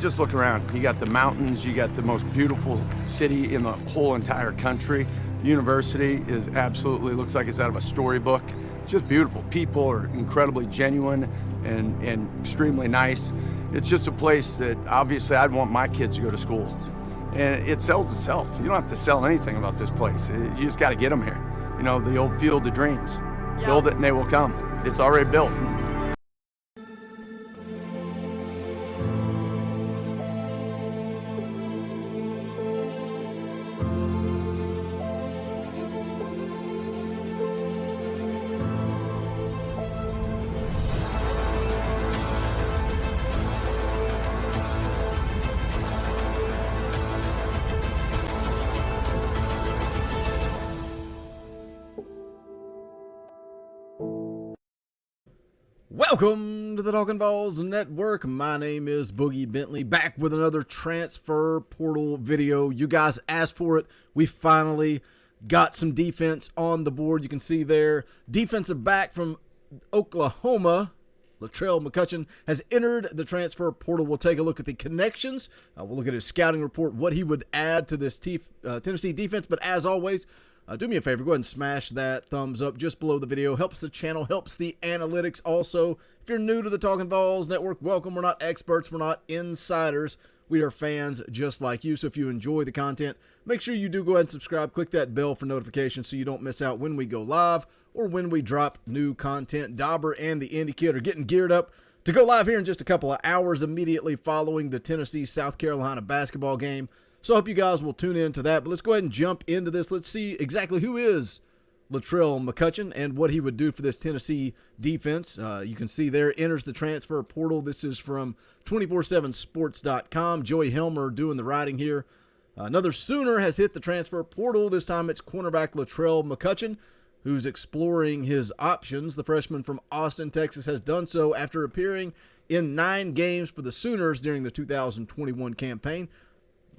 just look around. You got the mountains, you got the most beautiful city in the whole entire country. The university is absolutely, looks like it's out of a storybook. It's just beautiful. People are incredibly genuine and extremely nice. It's just a place that obviously I'd want my kids to go to school. And it sells itself. You don't have to sell anything about this place. You just got to get them here. You know, the old field of dreams. Yep. Build it and they will come. It's already built. Welcome to the Talkin VAWLS Network. My name is Boogie Bentley, back with another transfer portal video. You guys asked for it. We finally got some defense on the board. You can see there, defensive back from Oklahoma, Latrell McCutchin, has entered the transfer portal. We'll take a look at the connections. We'll look at his scouting report, what he would add to this Tennessee defense. But as always, do me a favor, go ahead and smash that thumbs up just below the video. Helps the channel, helps the analytics. Also, if you're new to the Talkin VAWLS Network, welcome. We're not experts, we're not insiders. We are fans just like you. So if you enjoy the content, make sure you do go ahead and subscribe. Click that bell for notifications so you don't miss out when we go live or when we drop new content. Dauber and the Indy Kid are getting geared up to go live here in just a couple of hours immediately following the Tennessee-South Carolina basketball game. So I hope you guys will tune in to that. But let's go ahead and jump into this. Let's see exactly who is Latrell McCutchin and what he would do for this Tennessee defense. You can see there, enters the transfer portal. This is from 247sports.com. Joey Helmer doing the writing here. Another Sooner has hit the transfer portal. This time it's cornerback Latrell McCutchin, who's exploring his options. The freshman from Austin, Texas, has done so after appearing in 9 games for the Sooners during the 2021 campaign.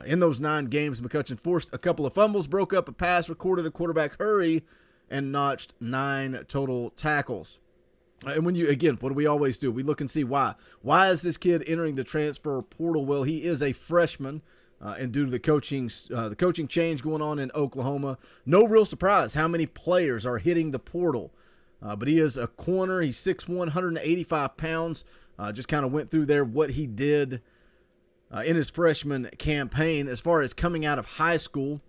In those 9 games, McCutchin forced a couple of fumbles, broke up a pass, recorded a quarterback hurry, and notched 9 total tackles. And when you, again, what do we always do? We look and see why. Why is this kid entering the transfer portal? Well, he is a freshman, and due to the coaching change going on in Oklahoma, no real surprise how many players are hitting the portal. But he is a corner. He's 6'1", 185 pounds. Just kind of went through there what he did in his freshman campaign. As far as coming out of high school,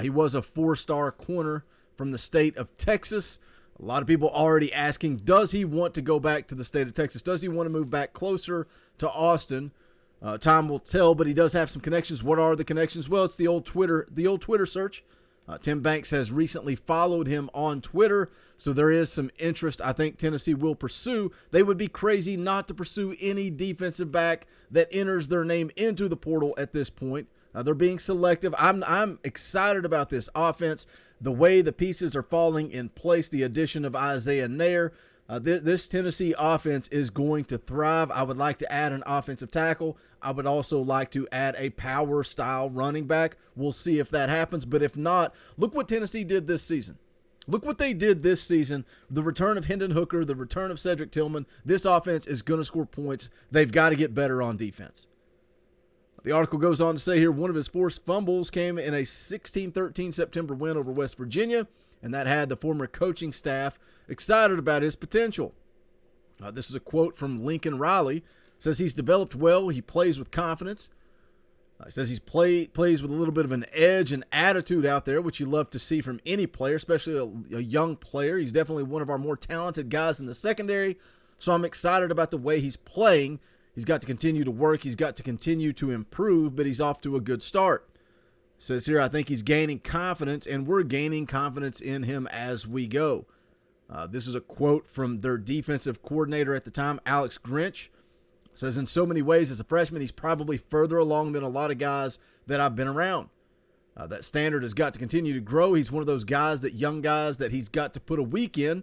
he was a 4-star corner from the state of Texas. A lot of people already asking, does he want to go back to the state of Texas? Does he want to move back closer to Austin? Time will tell, but he does have some connections. What are the connections? Well, it's the old Twitter search. Tim Banks has recently followed him on Twitter, so there is some interest I think Tennessee will pursue. They would be crazy not to pursue any defensive back that enters their name into the portal at this point. They're being selective. I'm excited about this offense, the way the pieces are falling in place, the addition of Isaiah Nair. This Tennessee offense is going to thrive. I would like to add an offensive tackle. I would also like to add a power-style running back. We'll see if that happens, but if not, look what Tennessee did this season. Look what they did this season. The return of Hendon Hooker, the return of Cedric Tillman. This offense is going to score points. They've got to get better on defense. The article goes on to say here, one of his forced fumbles came in a 16-13 September win over West Virginia, and that had the former coaching staff excited about his potential. This is a quote from Lincoln Riley. Says he's developed well. He plays with confidence. He says he's plays with a little bit of an edge and attitude out there, which you love to see from any player, especially a young player. He's definitely one of our more talented guys in the secondary, so I'm excited about the way he's playing. He's got to continue to work. He's got to continue to improve, but he's off to a good start. Says here, I think he's gaining confidence, and we're gaining confidence in him as we go. This is a quote from their defensive coordinator at the time, Alex Grinch. Says, in so many ways, as a freshman, he's probably further along than a lot of guys that I've been around. That standard has got to continue to grow. He's one of those guys, young guys, that he's got to put a week in.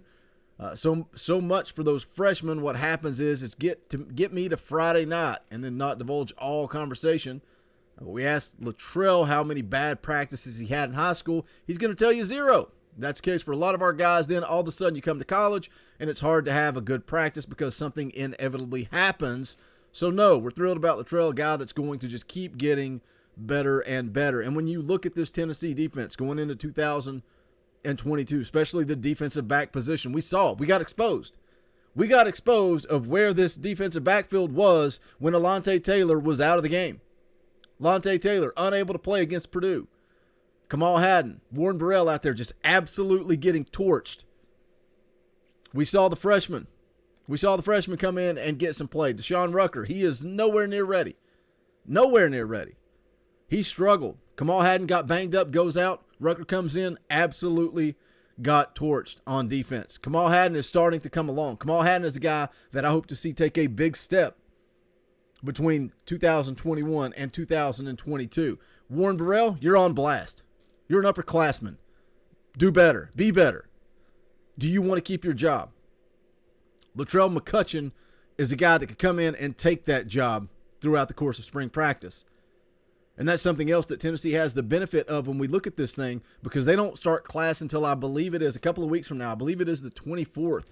So much for those freshmen. What happens is get me to Friday night and then not divulge all conversation. We asked Latrell how many bad practices he had in high school. He's going to tell you 0. That's the case for a lot of our guys. Then all of a sudden you come to college and it's hard to have a good practice because something inevitably happens. So no, we're thrilled about Latrell, a guy that's going to just keep getting better and better. And when you look at this Tennessee defense going into 2022, especially the defensive back position, we got exposed. We got exposed of where this defensive backfield was when Alontae Taylor was out of the game. Alontae Taylor unable to play against Purdue. Kamal Hadden, Warren Burrell out there just absolutely getting torched. We saw the freshman come in and get some play. Deshaun Rucker, he is nowhere near ready. Nowhere near ready. He struggled. Kamal Hadden got banged up, goes out. Rucker comes in, absolutely got torched on defense. Kamal Hadden is starting to come along. Kamal Hadden is a guy that I hope to see take a big step between 2021 and 2022. Warren Burrell, you're on blast. You're an upperclassman. Do better. Be better. Do you want to keep your job? Latrell McCutchin is a guy that could come in and take that job throughout the course of spring practice. And that's something else that Tennessee has the benefit of when we look at this thing, because they don't start class until I believe it is a couple of weeks from now. I believe it is the 24th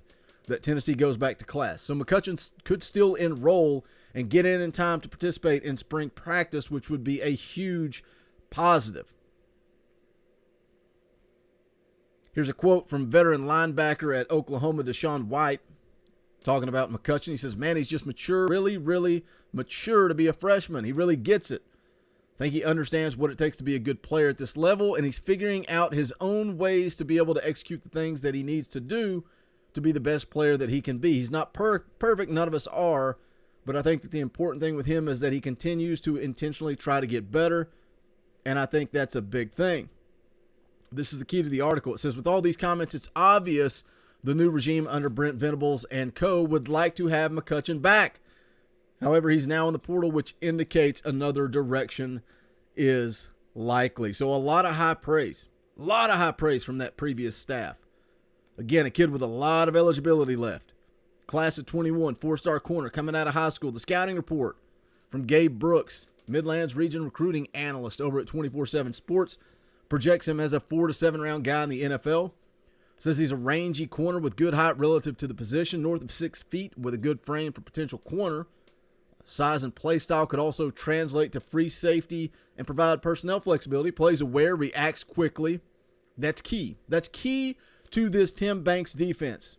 that Tennessee goes back to class. So McCutchin could still enroll and get in time to participate in spring practice, which would be a huge positive. Here's a quote from veteran linebacker at Oklahoma, Deshaun White, talking about McCutchin. He says, man, he's just mature, really, really mature to be a freshman. He really gets it. I think he understands what it takes to be a good player at this level, and he's figuring out his own ways to be able to execute the things that he needs to do to be the best player that he can be. He's not perfect. None of us are, but I think that the important thing with him is that he continues to intentionally try to get better, and I think that's a big thing. This is the key to the article. It says, with all these comments, it's obvious the new regime under Brent Venables and co. would like to have McCutchin back. However, he's now in the portal, which indicates another direction is likely. So a lot of high praise. A lot of high praise from that previous staff. Again, a kid with a lot of eligibility left. Class of 21, four-star corner coming out of high school. The scouting report from Gabe Brooks, Midlands Region recruiting analyst over at 24/7 Sports, projects him as a 4 to 7 round guy in the NFL. Says he's a rangy corner with good height relative to the position, north of 6 feet with a good frame for potential corner. Size and play style could also translate to free safety and provide personnel flexibility. Plays aware, reacts quickly. That's key. That's key to this Tim Banks defense.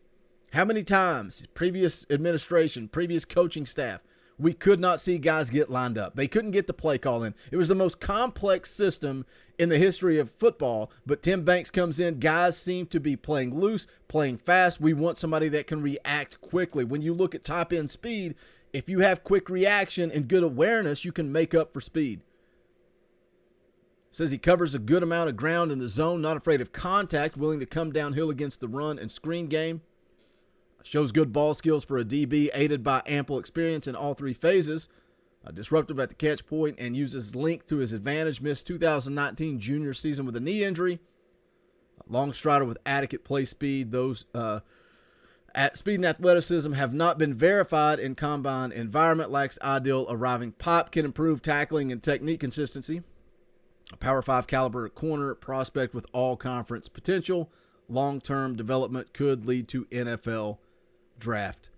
How many times, previous administration, previous coaching staff, we could not see guys get lined up. They couldn't get the play call in. It was the most complex system in the history of football, but Tim Banks comes in. Guys seem to be playing loose, playing fast. We want somebody that can react quickly. When you look at top end speed, if you have quick reaction and good awareness, you can make up for speed. Says he covers a good amount of ground in the zone, not afraid of contact, willing to come downhill against the run and screen game. Shows good ball skills for a DB, aided by ample experience in all three phases. Disruptive at the catch point and uses length to his advantage. Missed 2019 junior season with a knee injury. Long strider with adequate play speed. Those at speed and athleticism have not been verified in combine environment. Lacks ideal arriving pop. Can improve tackling and technique consistency. A Power 5 caliber corner prospect with all conference potential. Long-term development could lead to NFL draft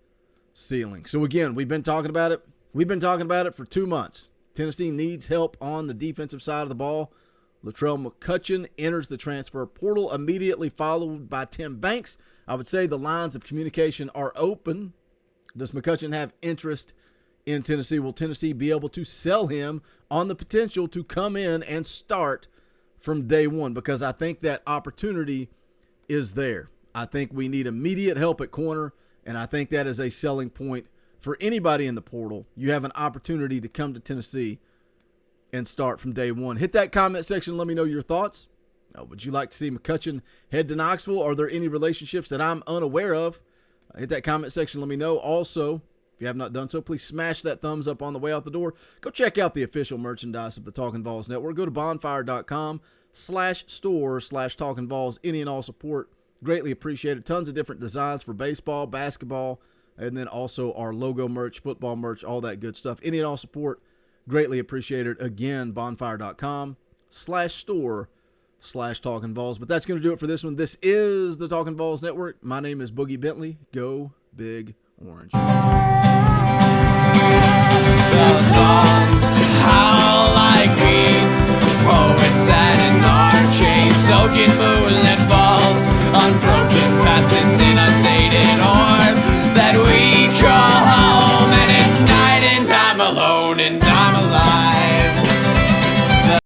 ceiling. So again, we've been talking about it. We've been talking about it for 2 months. Tennessee needs help on the defensive side of the ball. Latrell McCutchin enters the transfer portal, immediately followed by Tim Banks. I would say the lines of communication are open. Does McCutchin have interest in Tennessee? Will Tennessee be able to sell him on the potential to come in and start from day one? Because I think that opportunity is there. I think we need immediate help at corner, and I think that is a selling point for anybody in the portal. You have an opportunity to come to Tennessee and start from day one. Hit that comment section. Let me know your thoughts. Would you like to see McCutchin head to Knoxville? Are there any relationships that I'm unaware of? Hit that comment section. Let me know. Also, if you have not done so, please smash that thumbs up on the way out the door. Go check out the official merchandise of the Talkin VAWLS Network. Go to bonfire.com/store/TalkinVAWLS. Any and all support greatly appreciated. Tons of different designs for baseball, basketball, and then also our logo merch, football merch, all that good stuff. Any and all support greatly appreciated. Again, bonfire.com/store/TalkinVAWLS. But that's going to do it for this one. This is the Talkin VAWLS Network. My name is Boogie Bentley. Go Big Orange. The VAWLS